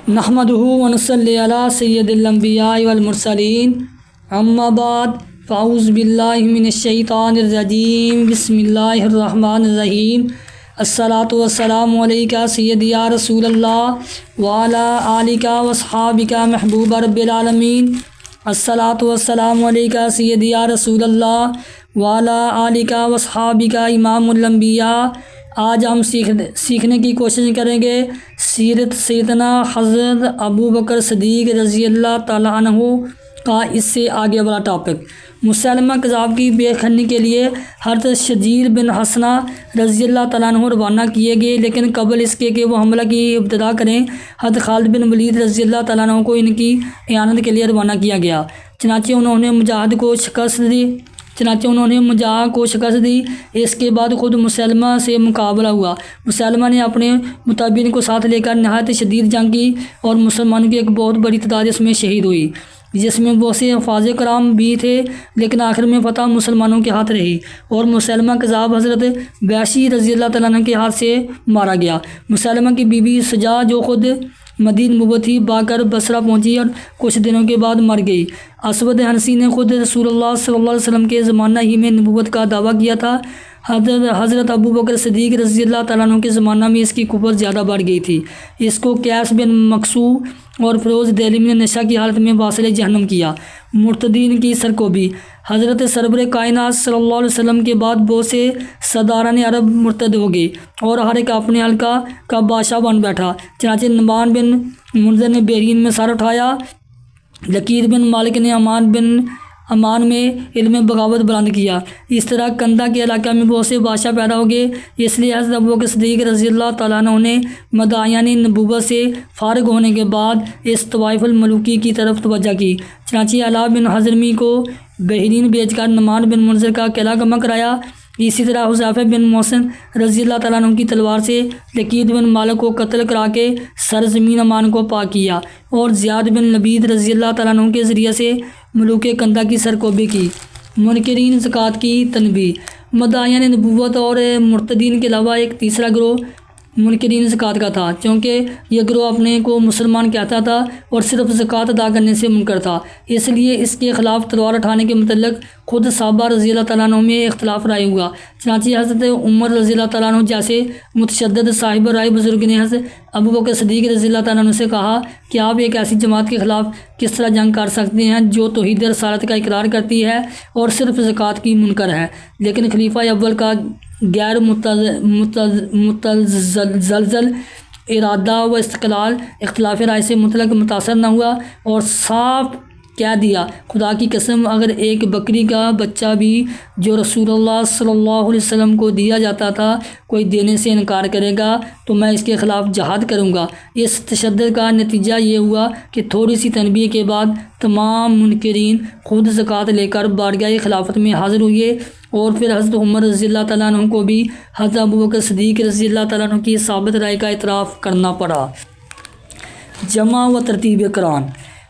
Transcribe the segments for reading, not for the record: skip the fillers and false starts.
نحمدہ ونصلی علی سید الانبیاء والمرسلین اما بعد فاعوذ باللہ من الشیطان الرجیم بسم اللہ الرحمن الرحیم الصلاۃ والسلام علیکہ سیدی یا رسول اللہ وعلی آلکہ واصحابکہ محبوب رب العالمین الصلاۃ والسلام علیکہ سیدی یا رسول اللہ وعلی آلکہ واصحابکہ امام الانبیاء۔ آج ہم سیکھنے کی کوشش کریں گے سیرت سیدنا حضرت ابو بکر صدیق رضی اللہ تعالیٰ عنہ کا اس سے آگے والا ٹاپک۔ مسلمہ کذاب کی بے خبری کے لیے حضرت شجیر بن حسنہ رضی اللہ تعالیٰ عنہ روانہ کیے گئے، لیکن قبل اس کے کہ وہ حملہ کی ابتدا کریں حضرت خالد بن ولید رضی اللہ تعالیٰ عنہ کو ان کی اعانت کے لیے روانہ کیا گیا۔ چنانچہ انہوں نے مجاہد کو شکست دی۔ اس کے بعد خود مسلمہ سے مقابلہ ہوا۔ مسلمہ نے اپنے متبعین کو ساتھ لے کر نہایت شدید جنگ کی اور مسلمانوں کی ایک بہت بڑی تعداد اس میں شہید ہوئی، جس میں بہت سے حفاظ کرام بھی تھے، لیکن آخر میں فتح مسلمانوں کے ہاتھ رہی اور مسلمہ کذاب حضرت وحشی رضی اللہ تعالیٰ عنہ کے ہاتھ سے مارا گیا۔ مسلمہ کی بیوی سجا جو خود مدینہ نبوت تھی با کر بصرہ پہنچی اور کچھ دنوں کے بعد مر گئی۔ اسود حنسی نے خود رسول اللہ صلی اللہ علیہ وسلم کے زمانہ ہی میں نبوت کا دعویٰ کیا تھا۔ حضرت ابو بکر صدیق رضی اللہ تعالیٰ عنہ کے زمانہ میں اس کی قوت زیادہ بڑھ گئی تھی۔ اس کو قیس بن مقصو اور فیروز دہلوی نے نشہ کی حالت میں واصل جہنم کیا۔ مرتدین کی سرکوبی۔ حضرت سرور کائنات صلی اللہ علیہ وسلم کے بعد بہت سے سرداران عرب مرتد ہو گئے اور ہر ایک اپنے حلقہ کا بادشاہ بن بیٹھا۔ چنانچہ نعمان بن منذر نے بحرین میں سر اٹھایا، لقید بن مالک نے امان میں علم بغاوت بلند کیا۔ اس طرح کندہ کے علاقہ میں بہت سے بادشاہ پیدا ہو گئے۔ اس لیے حضرت ابو بکر صدیق رضی اللہ تعالیٰ عنہ نے مدعیان نبوت سے فارغ ہونے کے بعد اس طوائف الملوکی کی طرف توجہ کی۔ چنانچہ علاء بن حضرمی کو بحرین بیچ کر نعمان بن منذر کا قلعہ گمہ کرایا۔ اسی طرح حذیفہ بن محسن رضی اللہ تعالیٰ عنہ کی تلوار سے لقید بن مالک کو قتل کرا کے سرزمین امان کو پاک کیا اور زیاد بن لبید رضی اللہ تعالیٰ عنہ کے ذریعے سے ملوک کندہ کی سرکوبی کی۔ منکرین زکوٰۃ کی تنبیہ۔ مدعیان نبوت اور مرتدین کے علاوہ ایک تیسرا گروہ منکرین زکوٰۃ کا تھا، چونکہ یہ گروہ اپنے کو مسلمان کہتا تھا اور صرف زکوٰۃ ادا کرنے سے منکر تھا، اس لیے اس کے خلاف تلوار اٹھانے کے متعلق خود صحابہ رضی اللہ تعالیٰ عنہ میں اختلاف رائے ہوا۔ چنانچہ حضرت عمر رضی اللہ تعالیٰ عنہ جیسے متشدد صاحب رائے بزرگ نے حضرت ابو بکر صدیق رضی اللہ تعالیٰ عنہ سے کہا کہ آپ ایک ایسی جماعت کے خلاف کس طرح جنگ کر سکتے ہیں جو توحید رسالت کا اقرار کرتی ہے اور صرف زکوٰۃ کی منکر ہے، لیکن خلیفہ اول کا غیر متزلزل ارادہ و استقلال اختلاف رائے سے مطلق متاثر نہ ہوا اور صاف کہہ دیا، خدا کی قسم اگر ایک بکری کا بچہ بھی جو رسول اللہ صلی اللہ علیہ وسلم کو دیا جاتا تھا کوئی دینے سے انکار کرے گا تو میں اس کے خلاف جہاد کروں گا۔ اس تشدد کا نتیجہ یہ ہوا کہ تھوڑی سی تنبیہ کے بعد تمام منکرین خود زکوٰۃ لے کر بارگاہ خلافت میں حاضر ہوئے اور پھر حضرت عمر رضی اللہ تعالیٰ عنہ کو بھی حضرت ابو بکر صدیق رضی اللہ تعالیٰ عنہ کی ثابت رائے کا اعتراف کرنا پڑا۔ جمع و ترتیب قرآن۔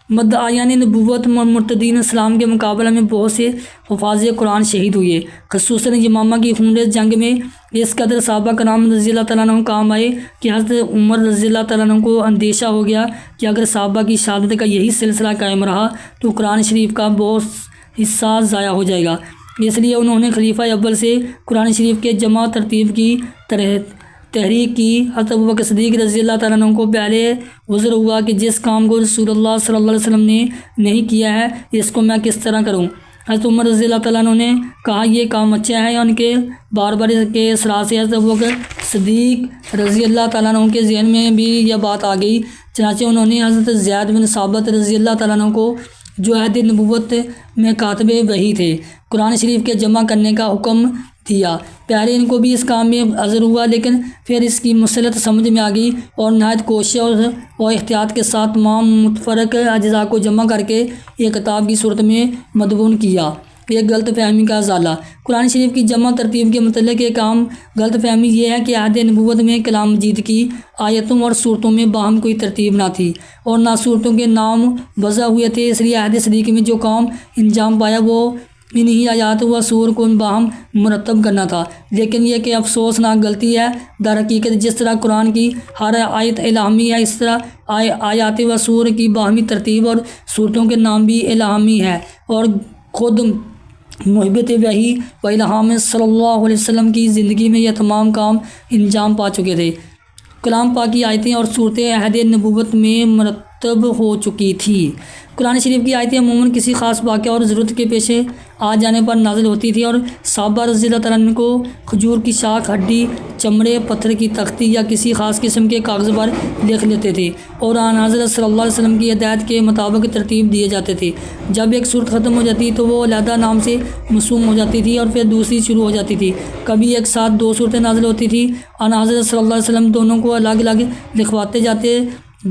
مدعیان نبوت مرتدین اسلام کے مقابلہ میں بہت سے حفاظ قرآن شہید ہوئے، خصوصاً یمامہ کی خونریز جنگ میں اس قدر صحابہ کرام رضی اللہ تعالیٰ عنہ کام آئے کہ حضرت عمر رضی اللہ تعالیٰ عنہ کو اندیشہ ہو گیا کہ اگر صحابہ کی شہادت کا یہی سلسلہ قائم رہا تو قرآن شریف کا بہت حصہ ضائع ہو جائے گا۔ اس لیے انہوں نے خلیفہ اول سے قرآن شریف کے جمع ترتیب کی تحریک کی۔ حضرت ابو بکر صدیق رضی اللہ تعالیٰ عنہ کو پہلے عذر ہوا کہ جس کام کو رسول اللہ صلی اللہ علیہ وسلم نے نہیں کیا ہے اس کو میں کس طرح کروں۔ حضرت عمر رضی اللہ تعالیٰ عنہ نے کہا یہ کام اچھا ہے، ان کے بار بار کے اثرات سے حضرت ابو بکر صدیق رضی اللہ تعالیٰ عنہ کے ذہن میں بھی یہ بات آ گئی۔ چنانچہ انہوں نے حضرت زید بن ثابت رضی اللہ تعالیٰ عنہ کو جو عہد نبوت میں کاتب وحی تھے قرآن شریف کے جمع کرنے کا حکم دیا۔ پہلے ان کو بھی اس کام میں عذر ہوا، لیکن پھر اس کی مصلحت سمجھ میں آ گئی اور نہایت کوشش اور احتیاط کے ساتھ تمام متفرق اجزاء کو جمع کر کے ایک کتاب کی صورت میں مدون کیا۔ ایک غلط فہمی کا ازالہ۔ قرآن شریف کی جمع ترتیب کے متعلق ایک عام غلط فہمی یہ ہے کہ عہد نبوت میں کلام مجید کی آیتوں اور صورتوں میں باہم کوئی ترتیب نہ تھی اور نہ صورتوں کے نام وضع ہوئے تھے، اس لیے عہد صدیق میں جو کام انجام پایا وہ انہی آیات و سور کو باہم مرتب کرنا تھا، لیکن یہ کہ افسوسناک غلطی ہے۔ در حقیقت جس طرح قرآن کی ہر آیت الہامی ہے، اس طرح آیات و سور کی باہمی ترتیب اور صورتوں کے نام بھی الہامی ہے، اور خود محبت وحی و الہام صلی اللہ علیہ وسلم کی زندگی میں یہ تمام کام انجام پا چکے تھے۔ کلام پاک کی آیتیں اور صورتیں عہد نبوت میں مرتب ہو چکی تھی۔ قرآن شریف کی آیتیں عموماً کسی خاص واقعہ اور ضرورت کے پیش آ جانے پر نازل ہوتی تھی، اور صحابہ رضی اللہ تعالیٰ عنہ کو کھجور کی شاخ، ہڈی، چمڑے، پتھر کی تختی یا کسی خاص قسم کے کاغذ پر لکھ لیتے تھے، اور آن حضرت صلی اللہ علیہ وسلم کی ہدایت کے مطابق ترتیب دیے جاتے تھے۔ جب ایک صورت ختم ہو جاتی تو وہ علیحدہ نام سے موسوم ہو جاتی تھی، اور پھر دوسری شروع ہو جاتی تھی۔ کبھی ایک ساتھ دو صورتیں نازل ہوتی تھیں۔ آن حضرت صلی اللہ علیہ وسلم دونوں کو الگ الگ لکھواتے جاتے،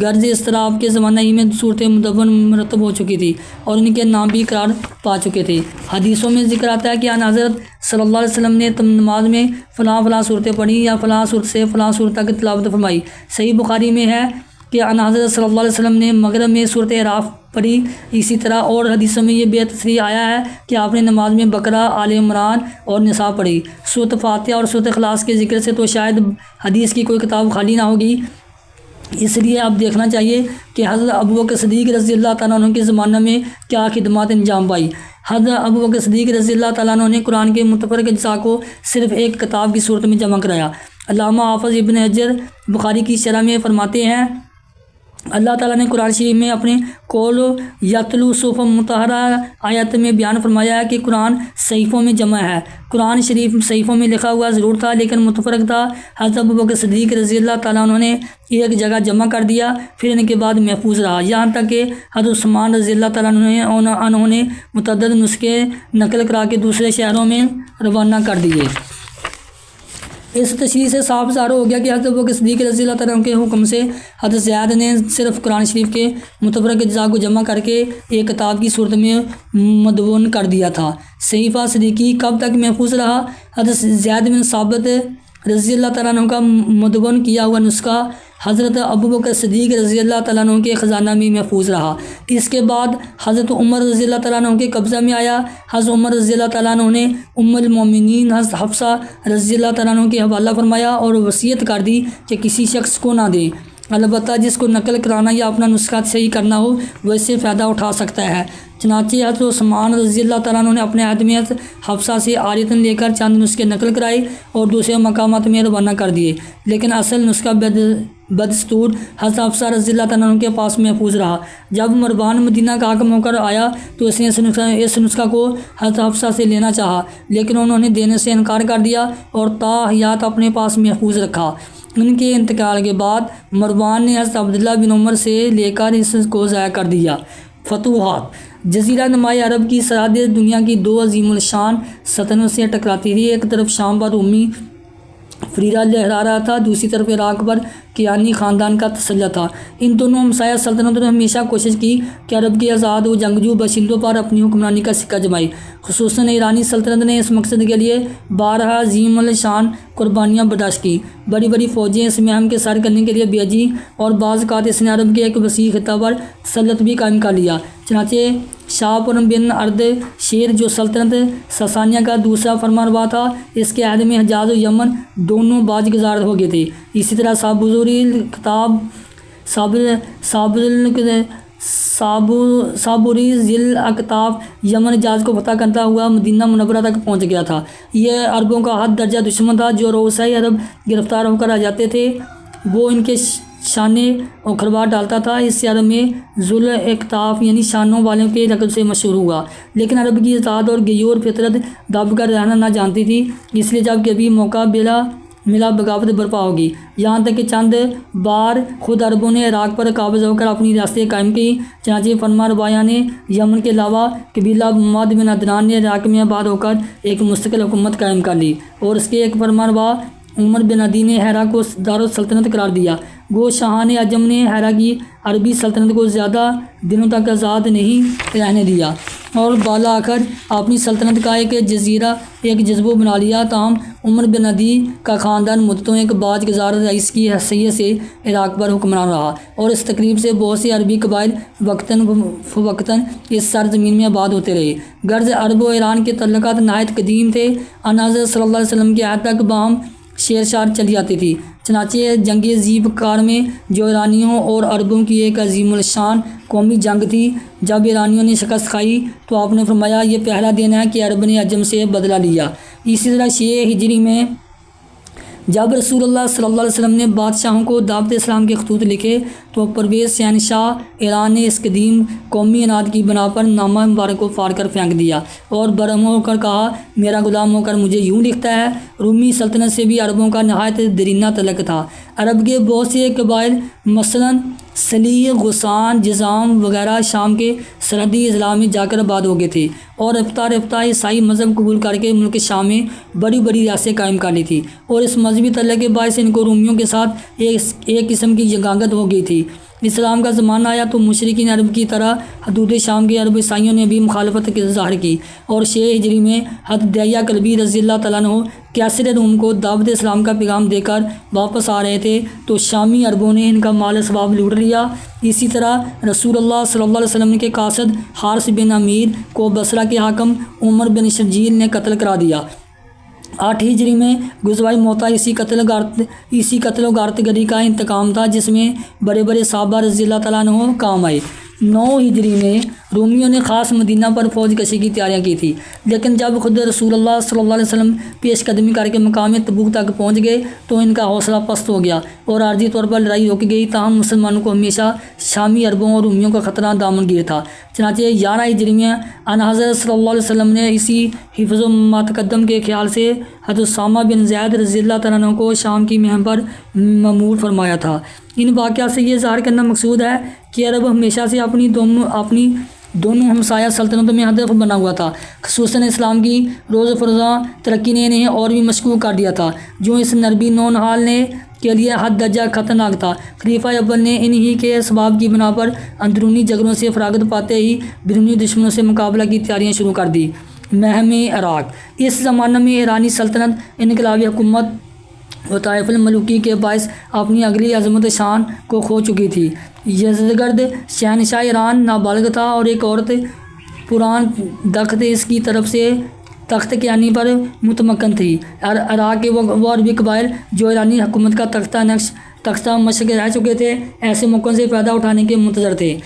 غرض اس طرح آپ کے زمانہ ہی میں صورتیں مرتب ہو چکی تھی اور ان کے نام بھی قرار پا چکے تھے۔ حدیثوں میں ذکر آتا ہے کہ آن حضرت صلی اللہ علیہ وسلم نے نماز میں فلاں فلاں صورتیں پڑھی یا فلاں صورت سے فلاں صورت تک تلاوت فرمائی۔ صحیح بخاری میں ہے کہ آن حضرت صلی اللہ علیہ وسلم نے مغرب میں صورت اعراف پڑھی۔ اسی طرح اور حدیثوں میں یہ بے تصریح آیا ہے کہ آپ نے نماز میں بقرہ، آل عمران اور نساء پڑھی۔ سورۃ فاتحہ اور سورۃ اخلاص کے ذکر سے تو شاید حدیث کی کوئی کتاب خالی نہ ہوگی۔ اس لیے اب دیکھنا چاہیے کہ حضرت ابوبکر صدیق رضی اللہ تعالیٰ عنہ کے زمانہ میں کیا خدمات انجام پائی۔ حضرت ابوبکر صدیق رضی اللہ تعالیٰ عنہ نے قرآن کے متفرق اجزاء کو صرف ایک کتاب کی صورت میں جمع کرایا۔ علامہ حافظ ابن حجر بخاری کی شرح میں فرماتے ہیں، اللہ تعالیٰ نے قرآن شریف میں اپنے قول یتلو صحف مطہرہ آیت میں بیان فرمایا ہے کہ قرآن صحیفوں میں جمع ہے۔ قرآن شریف صحیفوں میں لکھا ہوا ضرور تھا لیکن متفرق تھا۔ حضرت ابوبکر صدیق رضی اللہ تعالیٰ عنہ نے ایک جگہ جمع کر دیا، پھر ان کے بعد محفوظ رہا، یہاں تک کہ حضرت عثمان رضی اللہ تعالیٰ عنہ نے متعدد نسخے نقل کرا کے دوسرے شہروں میں روانہ کر دیے۔ اس تشریح سے صاف ظاہر ہو گیا کہ حضرت ابوبکر صدیق رضی اللہ تعالیٰ عنہ کے حکم سے حضرت زید نے صرف قرآن شریف کے متفرق اجزاء کو جمع کر کے ایک کتاب کی صورت میں مدون کر دیا تھا۔ صحیفہ صدیقی کب تک محفوظ رہا؟ حضرت زید بن ثابت رضی اللہ تعالیٰ عنہ کا مدون کیا ہوا نسخہ حضرت ابوبکر صدیق رضی اللہ تعالیٰ عنہ کے خزانہ میں محفوظ رہا۔ اس کے بعد حضرت عمر رضی اللہ تعالیٰ عنہ کے قبضہ میں آیا۔ حضرت عمر رضی اللہ تعالیٰ عنہ نے ام المومنین حضرت حفصہ رضی اللہ تعالیٰ عنہ کے حوالہ فرمایا اور وصیت کر دی کہ کسی شخص کو نہ دیں، البتہ جس کو نقل کرانا یا اپنا نسخہ صحیح کرنا ہو وہ اس سے فائدہ اٹھا سکتا ہے۔ چنانچہ حضرت عثمان رضی اللہ تعالیٰ عنہ نے اپنے عہد میں حفصہ سے عاریتاً لے کر چند نسخے نقل کرائے اور دوسرے مقامات میں روانہ کر دیے، لیکن اصل نسخہ بدستور حضرت حفصہ رضی اللہ تعالیٰ عنہ کے پاس محفوظ رہا۔ جب مروان مدینہ کا حاکم ہو کر آیا تو اس نے اس نسخہ کو حضرت حفصہ سے لینا چاہا، لیکن انہوں نے دینے سے انکار کر دیا اور تا حیات اپنے پاس محفوظ رکھا۔ ان کے انتقال کے بعد مروان نے حضرت عبداللہ بن عمر سے لے کر اس کو ضائع کر دیا۔ فتوحات جزیرہ نمائی عرب کی سرحدیں دنیا کی دو عظیم الشان سلطنتوں سے ٹکراتی تھی۔ ایک طرف شام پر رومی فریرہ لہرا رہا تھا، دوسری طرف عراق پر کیانی خاندان کا تسلط تھا۔ ان دونوں ہمسایہ سلطنتوں نے ہمیشہ کوشش کی کہ عرب کے آزاد و جنگجو باشندوں پر اپنی حکمرانی کا سکہ جمائے۔ خصوصاً ایرانی سلطنت نے اس مقصد کے لیے بارہا عظیم الشان قربانیاں برداشت کی، بڑی بڑی فوجیں اس مہم کے سر کرنے کے لیے بھیجی اور بعض اوقات اس نے عرب کے ایک وسیع خطہ پر تسلط بھی قائم کر لیا۔ چنانچہ شاپور بن ارد شیر جو سلطنت ساسانیہ کا دوسرا فرمانروا تھا، اس کے عہد میں حجاز و یمن دونوں باج گزار ہو گئے تھے۔ اسی طرح صابوری ذیل اقطاف یمن حجاز کو فتح کرتا ہوا مدینہ منورہ تک پہنچ گیا تھا۔ یہ عربوں کا حد درجہ دشمن تھا۔ جو روسائی عرب گرفتار ہو کر آ جاتے تھے وہ ان کے شانے اکھڑوا ڈالتا تھا۔ اس سے عرب میں ذل اقطاف یعنی شانوں والوں کے لقب سے مشہور ہوا، لیکن عرب کی اطاعت اور غیور فطرت دب کر رہنا نہ جانتی تھی، اس لیے جب کبھی موقع ملا بغاوت برپا ہوگی، یہاں تک کہ چند بار خود عربوں نے عراق پر قابض ہو کر اپنی ریاستیں قائم کی۔ چنانچہ فرمان روایہ نے یمن کے علاوہ قبیلہ محمد بن عدنان نے عراق میں آباد ہو کر ایک مستقل حکومت قائم کر لی، اور اس کے ایک فرمان روا عمر بن عدی نے ہیرا کو دارالسلطنت قرار دیا۔ گو شاہان عجم نے ہیرا کی عربی سلطنت کو زیادہ دنوں تک آزاد نہیں رہنے دیا اور بالا آ کر اپنی سلطنت کا ایک جذبہ بنا لیا۔ تاہم عمر بن عدی کا خاندان مدتوں ایک باج گزار رئیس کی حیثیت سے عراق پر حکمران رہا اور اس تقریب سے بہت سے عربی قبائل وقتاً فوقتاً اس سرزمین میں آباد ہوتے رہے۔ غرض عرب و ایران کے تعلقات نہایت قدیم تھے۔ آن حضرت صلی اللہ علیہ وسلم کے عہد تک باہم شیر شار چلی جاتی تھی۔ چنانچہ جنگ ذی قار میں جو ایرانیوں اور عربوں کی ایک عظیم الشان قومی جنگ تھی، جب ایرانیوں نے شکست کھائی تو آپ نے فرمایا یہ پہلا دن ہے کہ عرب نے عجم سے بدلہ لیا۔ اسی طرح 6 ہجری میں جب رسول اللہ صلی اللہ علیہ وسلم نے بادشاہوں کو دعوت اسلام کے خطوط لکھے تو پرویز شہنشاہ ایران نے اس قدیم قومی اناد کی بنا پر نامہ مبارک کو پھاڑ کر پھینک دیا اور برہم ہو کر کہا میرا غلام ہو کر مجھے یوں لکھتا ہے۔ رومی سلطنت سے بھی عربوں کا نہایت دیرینہ تعلق تھا۔ عرب کے بہت سے قبائل مثلاً سلیح، غسان، جذام وغیرہ شام کے سرحدی اضلاع میں جا کر آباد ہو گئے تھے اور رفتہ رفتہ عیسائی مذہب قبول کر کے ملک شام میں بڑی بڑی ریاستیں قائم کر لی تھی اور اس مذہبی تعلق کے باعث ان کو رومیوں کے ساتھ ایک قسم کی یگانگت ہو گئی تھی۔ اسلام کا زمانہ آیا تو مشرکین عرب کی طرح حدود شام کے عرب عیسائیوں نے بھی مخالفت ظاہر کی اور 6 ہجری میں حضرت دہیہ کلبی رضی اللہ تعالیٰ عنہ کیسر روم کو دعوت اسلام کا پیغام دے کر واپس آ رہے تھے تو شامی عربوں نے ان کا مال اسباب لوٹ لیا۔ اسی طرح رسول اللہ صلی اللہ علیہ وسلم کے قاصد حارث بن امیر کو بصرہ کے حاکم عمر بن شرجیل نے قتل کرا دیا۔ 8 ہجری میں غزوہ موتا اسی قتل و غارت گری کا انتقام تھا جس میں بڑے بڑے صحابہ رضی اللہ تعالیٰ عنہ کام آئے۔ 9 ہجری میں رومیوں نے خاص مدینہ پر فوج کشی کی تیاریاں کی تھی، لیکن جب خود رسول اللہ صلی اللہ علیہ وسلم پیش قدمی کر کے مقام تبوک تک پہنچ گئے تو ان کا حوصلہ پست ہو گیا اور عارضی طور پر لڑائی رک گئی۔ تاہم مسلمانوں کو ہمیشہ شامی عربوں اور رومیوں کا خطرہ دامن گیر تھا۔ چنانچہ 11 ہجری میں آن حضرت صلی اللہ علیہ وسلم نے اسی حفظ و متقدم کے خیال سے حضرت اسامہ بن زید رضی اللہ تعالیٰ عنہ کو شام کی مہم پر مأمور فرمایا تھا۔ ان واقعات سے یہ ظاہر کرنا مقصود ہے کہ عرب ہمیشہ سے اپنی دونوں ہمسایہ سلطنتوں میں ہدف بنا ہوا تھا۔ خصوصاً اسلام کی روز فروزاں ترقی نے انہیں اور بھی مشکوک کر دیا تھا جو اس نربی نونحال کے لیے حد درجہ خطرناک تھا۔ خلیفہ اول نے انہی کے اسباب کی بنا پر اندرونی جھگڑوں سے فراغت پاتے ہی بیرونی دشمنوں سے مقابلہ کی تیاریاں شروع کر دی۔ مہم عراق۔ اس زمانہ میں ایرانی سلطنت انقلابی حکومت و طائف الملوکی کے باعث اپنی اگلی عظمت شان کو کھو چکی تھی۔ یزدگرد شہنشاہ ایران نابالغ تھا اور ایک عورت پران دخت اس کی طرف سے تخت کے آنے پر متمکن تھی۔ عراق کے وہ عربی قبائل جو ایرانی حکومت کا تختہ مشق رہ چکے تھے ایسے موقعوں سے فائدہ اٹھانے کے منتظر تھے۔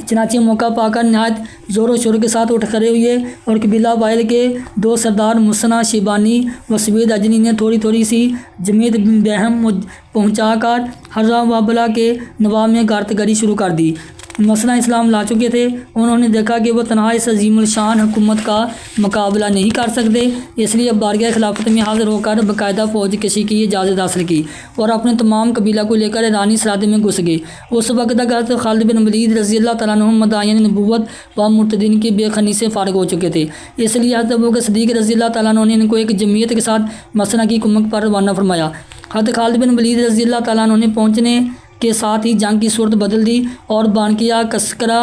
چنانچہ موقع پا کر نہایت زور و شور کے ساتھ اٹھ کھڑے ہوئے اور قبیلہ وائل کے 2 سردار مثنیٰ شیبانی و سوید اجنی نے تھوڑی سی جمیت بہم پہنچا کر حرہ و بلا کے نواب میں غارت گری شروع کر دی۔ مثنیٰ اسلام لا چکے تھے، انہوں نے دیکھا کہ وہ تنہا اس عظیم الشان حکومت کا مقابلہ نہیں کر سکتے، اس لیے بارگاہ خلافت میں حاضر ہو کر باقاعدہ فوج کشی کی اجازت حاصل کی اور اپنے تمام قبیلہ کو لے کر ایرانی سرحد میں گھس گئے۔ اس وقت تک حضرت خالد بن ولید رضی اللہ تعالیٰ عنہ مدعین نبوت و مرتدین کی بے خنی سے فارغ ہو چکے تھے، اس لیے حضرت ابوبکر صدیق رضی اللہ تعالیٰ عنہ نے ان کو ایک جمعیت کے ساتھ مثنیٰ کی کمک پر روانہ فرمایا۔ حضرت خالد بن ولید رضی اللہ تعالیٰ عنہ نے پہنچنے کے ساتھ ہی جنگ کی صورت بدل دی اور بانکیہ، کسکرہ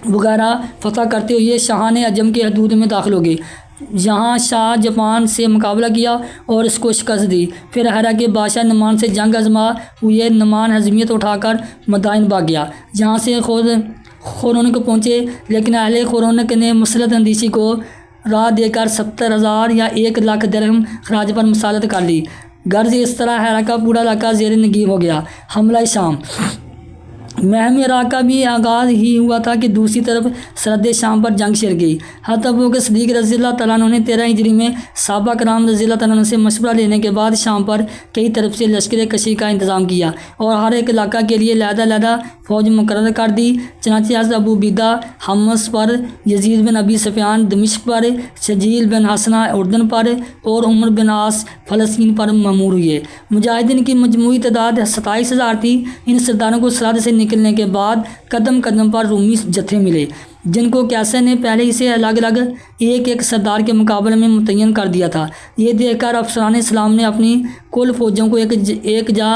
وغیرہ فتح کرتے ہوئے شاہان عجم کے حدود میں داخل ہو گئے۔ یہاں شاہ جاپان سے مقابلہ کیا اور اس کو شکست دی۔ پھر ہیرا کے بادشاہ نمان سے جنگ آزما ہوئے نمان ہزیمت اٹھا کر مدائن بھاگ گیا، جہاں سے خورونک پہنچے، لیکن اہل خورونک نے مسلط اندیشی کو راہ دے کر 70,000 یا 1,00,000 درہم خراج پر مسلط کر لی۔ غرض اس طرح ہیرا کا پورا علاقہ زیر نگین ہو گیا۔ حملہ شام۔ مہم عراق کا بھی آغاز ہی ہوا تھا کہ دوسری طرف سرحد شام پر جنگ چھڑ گئی۔ حضرت ابوبکر صدیق رضی اللہ تعالیٰ عنہ نے 13 ہجری میں صحابہ کرام رضی اللہ تعالیٰ عنہ سے مشورہ لینے کے بعد شام پر کئی طرف سے لشکر کشی کا انتظام کیا اور ہر ایک علاقہ کے لیے علیحدہ فوج مقرر کر دی۔ چنانچہ حضرت ابو عبیدہ حمص پر، یزید بن ابی سفیان دمشق پر، شجیل بن حسنہ اردن پر اور عمر بن عاص فلسطین پر مأمور ہوئے۔ مجاہدین کی مجموعی تعداد 27,000 تھی۔ ان سرداروں کو سرحد سے نکلنے کے بعد قدم قدم پر رومی جتھے ملے۔ جن کو کیسر نے پہلے ہی سے الگ الگ ایک ایک سردار کے مقابلے میں متعین کر دیا تھا۔ یہ دیکھ کر افسران اسلام نے اپنی کل فوجوں کو ایک جا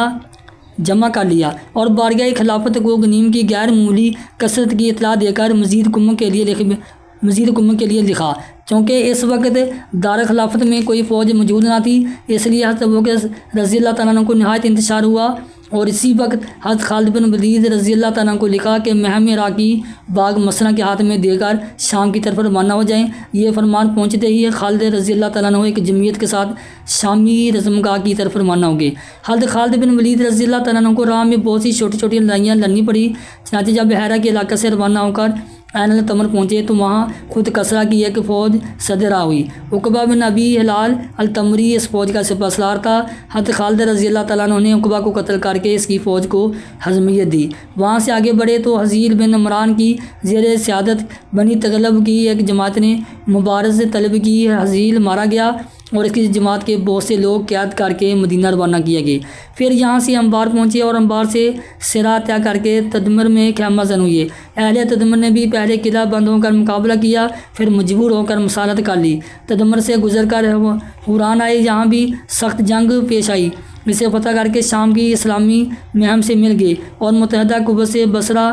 جمع کر لیا اور بارگاہ خلافت کو غنیم کی غیر معمولی کثرت کی اطلاع دے کر مزید کمک کے لیے لکھا۔ چونکہ اس وقت دار خلافت میں کوئی فوج موجود نہ تھی، اس لیے حضرت ابوبکر رضی اللہ تعالیٰ عنہ کو نہایت انتشار ہوا اور اسی وقت حضرت خالد بن ولید رضی اللہ تعالیٰ عنہ کو لکھا کہ مہم عراقی باغ مسنہ کے ہاتھ میں دے کر شام کی طرف روانہ ہو جائیں۔ یہ فرمان پہنچتے ہی خالد رضی اللہ تعالیٰ عنہ ایک جمعیت کے ساتھ شامی رزمگاہ کی طرف روانہ ہو گئے۔ حضرت خالد بن ولید رضی اللہ تعالیٰ عنہ کو راہ میں بہت سی چھوٹی چھوٹی لڑائیاں لڑنی پڑی، چنانچہ جب بحیرہ کے علاقے سے روانہ ہو کر عین التمر پہنچے تو وہاں خود کسرا کی ایک فوج صدر ہوئی۔ عقبہ بن ابی ہلال التمری اس فوج کا سپہ سالار تھا۔ حضرت خالد رضی اللہ تعالیٰ عنہ نے عقبہ کو قتل کر کے اس کی فوج کو ہزیمت دی۔ وہاں سے آگے بڑھے تو حزیل بن عمران کی زیر سیادت بنی تغلب کی ایک جماعت نے مبارز طلب کی۔ حزیل مارا گیا اور اس کی جماعت کے بہت سے لوگ قید کر کے مدینہ روانہ کیے گئے۔ پھر یہاں سے انبار پہنچے اور انبار سے سرا طے کر کے تدمر میں خیمہ زن ہوئے۔ اہل تدمر نے بھی پہلے قلعہ بند ہو کر مقابلہ کیا، پھر مجبور ہو کر مسالت کر لی۔ تدمر سے گزر کر حوران آئے، جہاں بھی سخت جنگ پیش آئی۔ اسے فتح کر کے شام کی اسلامی مہم سے مل گئے اور متحدہ قوت سے بصرہ،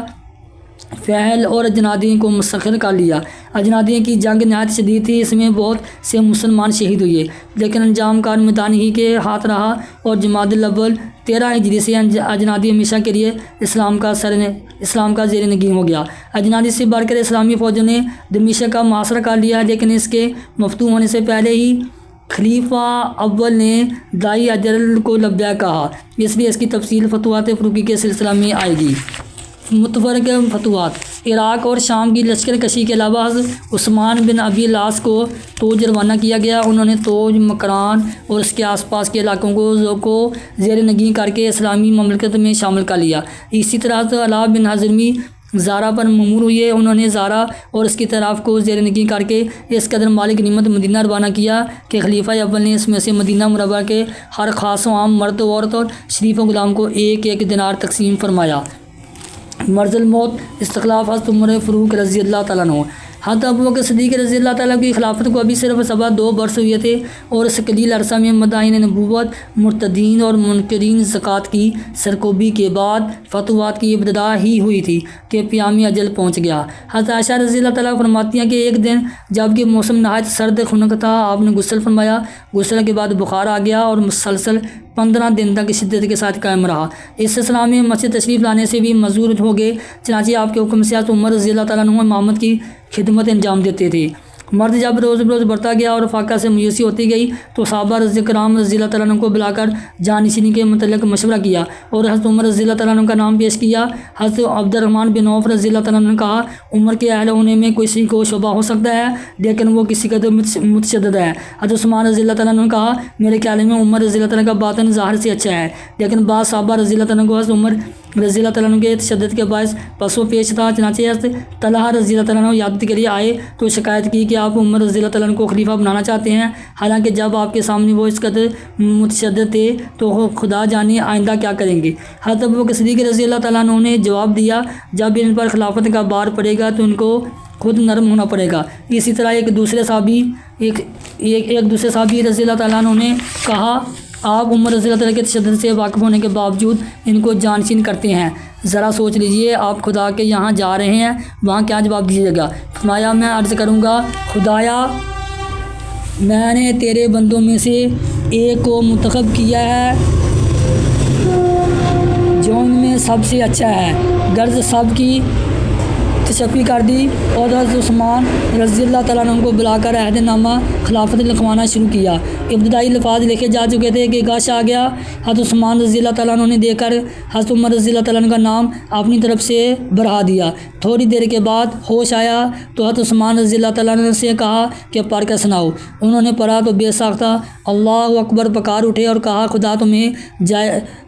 فہل اور اجنادیہ کو مستقل کر لیا۔ اجنادیہ کی جنگ نہایت شدید تھی، اس میں بہت سے مسلمان شہید ہوئے، لیکن انجام کار میدان ہی کے ہاتھ رہا اور جمادی الاول 13 ہجری سے اجنادی ہمیشہ کے لیے اسلام کا زیر نگین ہو گیا۔ اجنادی سے بڑھ کر اسلامی فوجوں نے دمشق کا محاصرہ کر لیا، لیکن اس کے مفتوح ہونے سے پہلے ہی خلیفہ اول نے دائی اجل کو لبیک کہا، اس لیے اس کی تفصیل فتوحات فروغی کے سلسلہ میں آئے گی۔ متفرق فتوحات: عراق اور شام کی لشکر کشی کے علاوہ حضرت عثمان بن ابی العاص کو توج روانہ کیا گیا۔ انہوں نے توج، مکران اور اس کے آس پاس کے علاقوں کو زیر نگین کر کے اسلامی مملکت میں شامل کر لیا۔ اسی طرح حضرت علا بن حضرمی زارا پر مأمور ہوئے۔ انہوں نے زارا اور اس کی طرف کو زیر نگین کر کے اس قدر مال غنیمت مدینہ روانہ کیا کہ خلیفہ اول نے اس میں سے مدینہ منورہ کے ہر خاص و عام مرد، عورت اور شریف و غلام کو ایک ایک دینار تقسیم فرمایا۔ مرض الموت: استخلاف حضرت عمر فاروق رضی اللہ تعالیٰ عنہ۔ حضرت ابوبکر صدیق رضی اللہ تعالیٰ کی خلافت کو ابھی صرف 2 برس ہوئے تھے اور اس قلیل عرصہ میں مدائن نبوت، مرتدین اور منکرین زکوٰۃ کی سرکوبی کے بعد فتوحات کی ابتدا ہی ہوئی تھی کہ پیام اجل پہنچ گیا۔ حضرت عائشہ رضی اللہ تعالیٰ فرماتی ہیں کہ ایک دن جب کہ موسم نہایت سرد خنک تھا، آپ نے غسل فرمایا۔ غسل کے بعد بخار آ گیا اور مسلسل 15 دن تک شدت کے ساتھ قائم رہا۔ اس سلسلہ میں مسجد تشریف لانے سے بھی معذور ہو گئے، چنانچہ آپ کے حکم سے حضرت عمر رضی اللہ تعالیٰ عنہ امامت کی خدمت انجام دیتے تھے۔ مرد جب روز بروز بڑھتا گیا اور فاقہ سے میوسی ہوتی گئی تو صحابہ کرام رضی اللہ تعالیٰ عنہ کو بلا کر جانشینی کے متعلق مشورہ کیا اور حضرت عمر رضی اللہ تعالیٰ عنہ کا نام پیش کیا۔ حضرت عبد الرحمن بن عوف رضی اللہ تعالیٰ عنہ نے کہا، عمر کے اہل ہونے میں کسی کو شبہ ہو سکتا ہے، لیکن وہ کسی قدر متشدد ہے۔ حضرت عثمان رضی اللہ تعالیٰ عنہ نے کہا، میرے خیال میں عمر رضی اللہ تعالیٰ کا باطن ظاہر سے اچھا ہے، لیکن بعض صحابہ رضی اللہ تعالیٰ عنہ کو حضرت عمر رضی اللہ تعالیٰ عنہ کے تشدد کے باعث پسو پیش تھا۔ چنانچہ حضرت طلحہ رضی اللہ تعالیٰ عنہ عیادت کے لیے آئے تو شکایت کی کہ آپ عمر رضی اللہ تعالیٰ عنہ کو خلیفہ بنانا چاہتے ہیں، حالانکہ جب آپ کے سامنے وہ اس قدر متشدد تھے تو خدا جانے آئندہ کیا کریں گے۔ حضرت ابوبکر صدیق رضی اللہ تعالیٰ عنہ نے جواب دیا، جب ان پر خلافت کا بار پڑے گا تو ان کو خود نرم ہونا پڑے گا۔ اسی طرح ایک دوسرے صحابی رضی اللہ تعالیٰ عنہ نے کہا، آپ عمر رضی اللہ تعالیٰ کے تشدد سے واقف ہونے کے باوجود ان کو جانشین کرتے ہیں، ذرا سوچ لیجئے آپ خدا کے یہاں جا رہے ہیں، وہاں کیا جواب دیجیے گا؟ فرمایا، میں عرض کروں گا، خدایا، میں نے تیرے بندوں میں سے ایک کو منتخب کیا ہے جو ان میں سب سے اچھا ہے، غرض سب کی تشفی کر دی اور حضرت عثمان رضی اللہ تعالیٰ عنہ کو بلا کر عہد نامہ خلافت لکھوانا شروع کیا۔ ابتدائی الفاظ لکھے جا چکے تھے کہ گش آ گیا۔ حضرت عثمان رضی اللہ تعالیٰ عنہ نے دیکھ کر حضرت عمر رضی اللہ تعالیٰ عنہ کا نام اپنی طرف سے بڑھا دیا۔ تھوڑی دیر کے بعد ہوش آیا تو حضرت عثمان رضی اللہ تعالیٰ عنہ سے کہا کہ پڑھ کر سناؤ۔ انہوں نے پڑھا تو بے ساختہ اللہ اکبر پکار اٹھے اور کہا، خدا تمہیں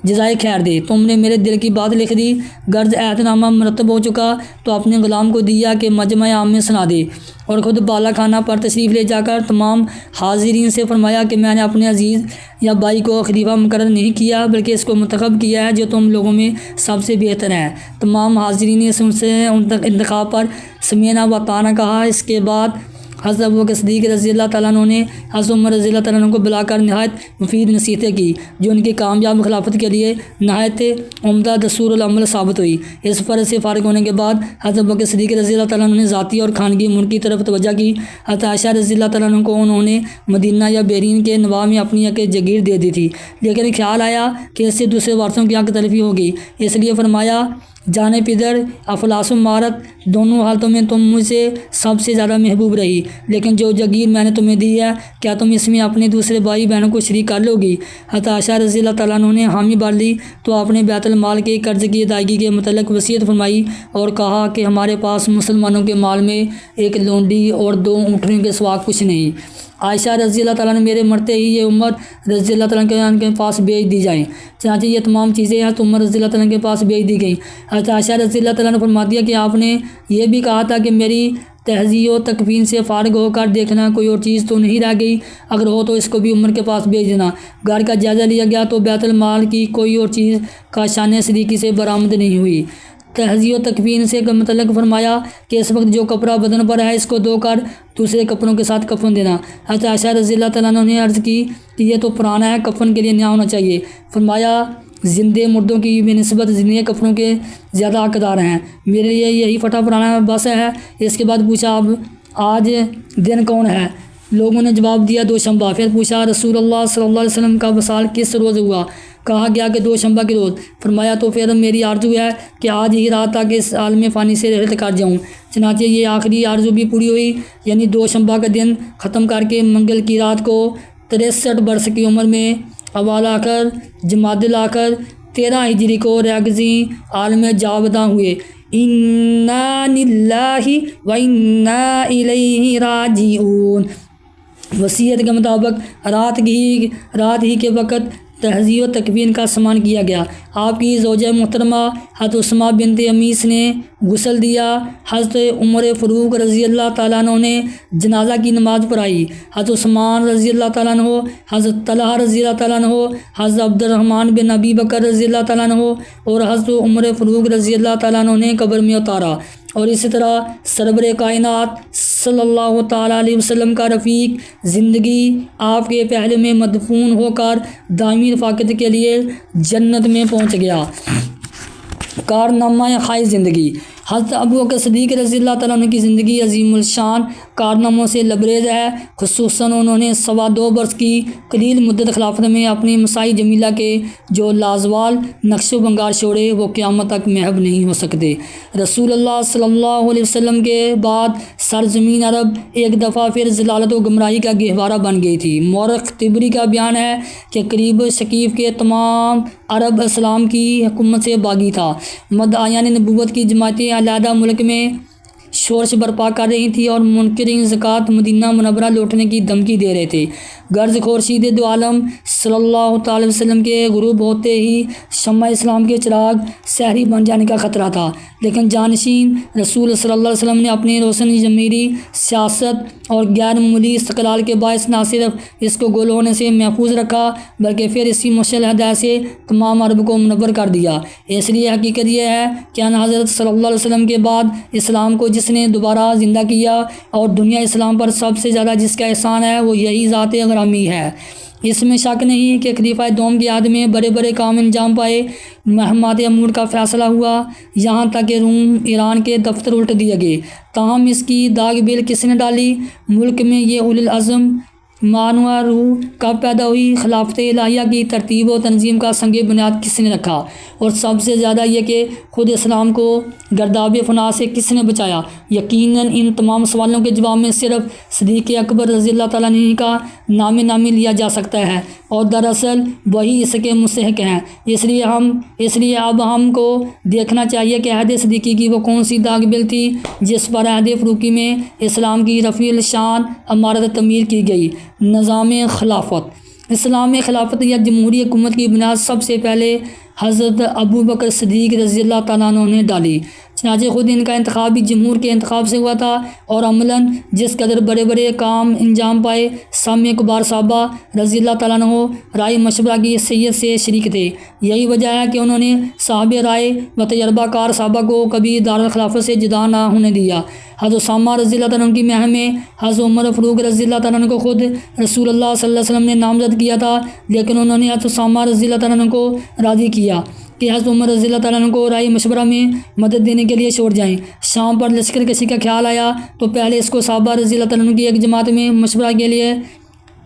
جزائے خیر دے، تم نے میرے دل کی بات لکھ دی، غرض عہد نامہ مرتب ہو چکا، تو اپنے غلام غلام کو دیا کہ مجمع عام میں سنا دے، اور خود بالا خانہ پر تشریف لے جا کر تمام حاضرین سے فرمایا کہ میں نے اپنے عزیز یا بھائی کو خلیفہ مقرر نہیں کیا، بلکہ اس کو منتخب کیا ہے جو تم لوگوں میں سب سے بہتر ہے۔ تمام حاضرین نے ان سے انتخاب پر سمینا و طاعنا کہا۔ اس کے بعد حضرت ابوبکر صدیق رضی اللہ تعالیٰ عنہ نے حضرت عمر رضی اللہ تعالیٰ عنہ کو بلا کر نہایت مفید نصیحتیں کی، جو ان کی کامیاب خلافت کے لیے نہایت عمدہ دستور العمل ثابت ہوئی۔ اس فرض سے فارغ ہونے کے بعد حضرت ابوبکر صدیق رضی اللہ تعالیٰ عنہ نے ذاتی اور خانگی امور کی طرف توجہ کی۔ حضرت عائشہ رضی اللہ تعالیٰ عنہ کو انہوں نے مدینہ یا بحرین کے نواح میں اپنی ایک جگیر دے دی تھی، لیکن خیال آیا کہ اس سے دوسرے وارثوں کی حق تلفی ہوگی، اس لیے فرمایا جانے پدر افلاس و مہارت دونوں حالتوں میں تم مجھ سے سب سے زیادہ محبوب رہی، لیکن جو جگیر میں نے تمہیں دی ہے کیا تم اس میں اپنے دوسرے بھائی بہنوں کو شریک کر لو گی؟ حضرت عائشہ رضی اللہ تعالیٰ عنہ نے حامی بھر لی تو آپ نے بیت المال کے قرض کی ادائیگی کے متعلق وصیت فرمائی اور کہا کہ ہمارے پاس مسلمانوں کے مال میں ایک لونڈی اور 2 اونٹنیوں کے سوا کچھ نہیں۔ عائشہ رضی اللہ تعالیٰ نے میرے مرتے ہی یہ امت رضی اللہ تعالیٰ کے پاس بھیج دی جائیں۔ چنانچہ یہ تمام چیزیں حضرت عمر رضی اللہ تعالیٰ کے پاس بھیج دی گئیں۔ حضرت عائشہ رضی اللہ تعالیٰ نے فرما دیا کہ آپ نے یہ بھی کہا تھا کہ میری تہذیب و تکفین سے فارغ ہو کر دیکھنا کوئی اور چیز تو نہیں رہ گئی، اگر ہو تو اس کو بھی عمر کے پاس بھیج دینا۔ گھر کا جائزہ لیا گیا تو بیت المال کی کوئی اور چیز کا شان صدیقی سے برآمد نہیں ہوئی۔ تہذیب و تکفین سے متعلق فرمایا کہ اس وقت جو کپڑا بدن پر ہے اس کو دھو کر دوسرے کپڑوں کے ساتھ کفن دینا۔ حضرت عائشہ رضی اللہ تعالیٰ عنہ نے عرض کی کہ یہ تو پرانا ہے، کفن کے لیے نیا ہونا چاہیے۔ فرمایا زندے مردوں کی بنسبت زندے کفنوں کے زیادہ حقدار ہیں، میرے لیے یہی پھٹا پرانا بس ہے۔ اس کے بعد پوچھا اب آج دن کون ہے؟ لوگوں نے جواب دیا دوشنبہ۔ پھر پوچھا رسول اللہ صلی اللہ علیہ وسلم کا وصال کس روز ہوا؟ کہا گیا کہ دوشنبہ کے روز۔ فرمایا تو پھر میری آرزو ہے کہ آج ہی رات تک اس عالم فانی سے رحلت کر جاؤں۔ چنانچہ یہ آخری آرزو بھی پوری ہوئی، یعنی دوشنبہ کا دن ختم کر کے منگل کی رات کو 63 برس کی عمر میں اوال آخر جمادی الآخر 13 ہجری کو ریاضی عالم جاوداں ہوئے۔ انا للہ و انا الیہ راجعون۔ وصیت کے مطابق رات ہی کے وقت تہذیب و تکفین کا سامان کیا گیا۔ آپ کی زوجہ محترمہ حضرت اسمہ بنت امیس نے غسل دیا۔ حضرت عمر فاروق رضی اللہ تعالیٰ عنہ نے جنازہ کی نماز پڑھائی۔ حضرت عثمان رضی اللہ تعالیٰ عنہ، حضرت طلحہ رضی اللہ تعالیٰ عنہ، حضرت عبد الرحمن بن ابی بکر رضی اللہ تعالیٰ عنہ اور حضرت عمر فاروق رضی اللہ تعالیٰ عنہ نے قبر میں اتارا، اور اسی طرح سرور کائنات صلی اللہ تعالیٰ علیہ وسلم کا رفیق زندگی آپ کے پہلے میں مدفون ہو کر دائمی رفاقت کے لیے جنت میں پہنچ گیا۔ کارنامہ خاص زندگی۔ حضرت ابوبکر صدیق رضی اللہ تعالیٰ عنہ کی زندگی عظیم الشان کارناموں سے لبریز ہے، خصوصاً انہوں نے 2.25 برس کی قلیل مدت خلافت میں اپنی مساعی جمیلہ کے جو لازوال نقش و بنگار چھوڑے وہ قیامت تک محو نہیں ہو سکتے۔ رسول اللہ صلی اللہ علیہ وسلم کے بعد سرزمین عرب ایک دفعہ پھر ضلالت و گمراہی کا گہوارہ بن گئی تھی۔ مورخ طبری کا بیان ہے کہ قریب ثقیف کے تمام عرب اسلام کی حکومت سے باغی تھا۔ مدعیان نبوت کی جماعتیں علیحدہ ملک میں شورش برپا کر رہی تھی اور منکرین زکوٰۃ مدینہ منورہ لوٹنے کی دھمکی دے رہے تھے۔ غرض خورشید دو عالم صلی اللہ تعالی وسلم کے غروب ہوتے ہی شمع اسلام کے چراغ سحری بن جانے کا خطرہ تھا، لیکن جانشین رسول صلی اللہ علیہ وسلم نے اپنی روشن ضمیری سیاست اور غیر معمولی استقلال کے باعث نہ صرف اس کو گول ہونے سے محفوظ رکھا بلکہ پھر اسی مشعل ہدایت سے تمام عرب کو منور کر دیا۔ اس لیے حقیقت یہ ہے کہ ان حضرت صلی اللہ علیہ وسلم کے بعد اسلام کو جس نے دوبارہ زندہ کیا اور دنیا اسلام پر سب سے زیادہ جس کا احسان ہے وہ یہی ذات گرامی ہے۔ اس میں شک نہیں کہ خلیفہ دوم کی عہد میں بڑے بڑے کام انجام پائے، مہمات امور کا فیصلہ ہوا، یہاں تک کہ روم ایران کے دفتر الٹ دیے گئے، تاہم اس کی داغ بیل کس نے ڈالی؟ ملک میں یہ اولو العزم معنوی روح کب پیدا ہوئی؟ خلافت الہیہ کی ترتیب و تنظیم کا سنگ بنیاد کس نے رکھا؟ اور سب سے زیادہ یہ کہ خود اسلام کو گرداب فنا سے کس نے بچایا؟ یقیناً ان تمام سوالوں کے جواب میں صرف صدیق اکبر رضی اللہ تعالیٰ عنہ کا نامی لیا جا سکتا ہے، اور دراصل وہی اس کے مستحق ہیں۔ اس لیے اب ہم کو دیکھنا چاہیے کہ عہد صدیقی کی وہ کون سی داغ بل تھی جس پر عہد فاروقی میں اسلام کی رفیع الشان عمارت تعمیر کی گئی۔ نظام خلافت۔ اسلام خلافت یا جمہوری حکومت کی بنیاد سب سے پہلے حضرت ابوبکر صدیق رضی اللہ تعالیٰ عنہ نے ڈالی۔ چنانچہ خود ان کا انتخاب بھی جمہور کے انتخاب سے ہوا تھا اور عملاً جس قدر بڑے بڑے کام انجام پائے سب میں کبار صحابہ رضی اللہ تعالیٰ عنہ رائے مشورہ کی حیثیت سے شریک تھے۔ یہی وجہ ہے کہ انہوں نے صاحب رائے و تجربہ کار صحابہ کو کبھی دارالخلافت سے جدا نہ ہونے دیا۔ حضرت اسامہ رضی اللہ تعالیٰ عنہ کی مہم میں حضرت عمر فاروق رضی اللہ تعالیٰ عنہ کو خود رسول اللہ صلی اللہ علیہ وسلم نے نامزد کیا تھا، لیکن انہوں نے حضرت اسامہ رضی اللہ تعالیٰ عنہ کو راضی کیا کہ حضرت عمر رضی اللہ تعالیٰ عنہ کو رائے مشورہ میں مدد دینے کے لیے چھوڑ جائیں۔ شام پر لشکر کشی کا خیال آیا تو پہلے اس کو صحابہ رضی اللہ تعالیٰ عنہ کی ایک جماعت میں مشورہ کے لیے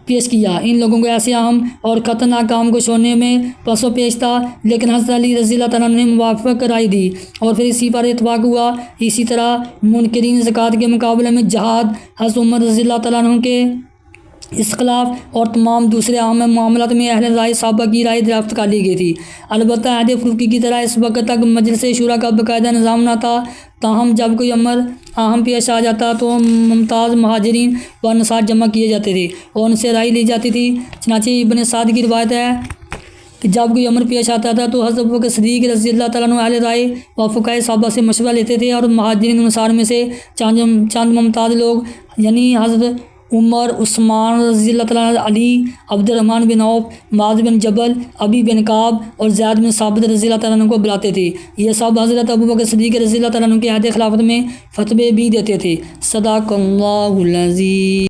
پیش کیا۔ ان لوگوں کو ایسے اہم اور خطرناک کام کو چھوڑنے میں پس و پیش تھا، لیکن حضرت علی رضی اللہ تعالیٰ عنہ نے موافق رائے دی اور پھر اسی پر اتفاق ہوا۔ اسی طرح منکرین زکوٰۃ کے مقابلے میں جہاد حضرت عمر رضی اللہ تعالیٰ عنہ کے اس خلاف اور تمام دوسرے اہم معاملات میں اہل رائے صحابہ کی رائے دریافت کر لی گئی تھی۔ البتہ عہد فروقی کی طرح اس وقت تک مجلس شورا کا باقاعدہ نظام نہ تھا، تاہم جب کوئی امر اہم پیش آ جاتا تو ممتاز مہاجرین و انصار جمع کیے جاتے تھے اور ان سے رائے لی جاتی تھی۔ چنانچہ ابن سعد کی روایت ہے کہ جب کوئی امر پیش آتا تھا تو حضرت ابوبکر صدیق رضی اللہ تعالیٰ عنہ اہل رائے و فقہائے صحابہ سے مشورہ لیتے تھے اور مہاجرین انصار میں سے چند ممتاز لوگ یعنی حضرت عمر، عثمان رضی اللہ تعالیٰ عنہ، علی، عبد الرحمن بن عوف، معاذ بن جبل، ابی بن کعب اور زید بن ثابت رضی اللہ تعالیٰ عنہ کو بلاتے تھے۔ یہ سب حضرت ابوبکر صدیق رضی اللہ تعالیٰ عنہ کے عہد خلافت میں فتوے بھی دیتے تھے۔ صدق اللہ العظیم۔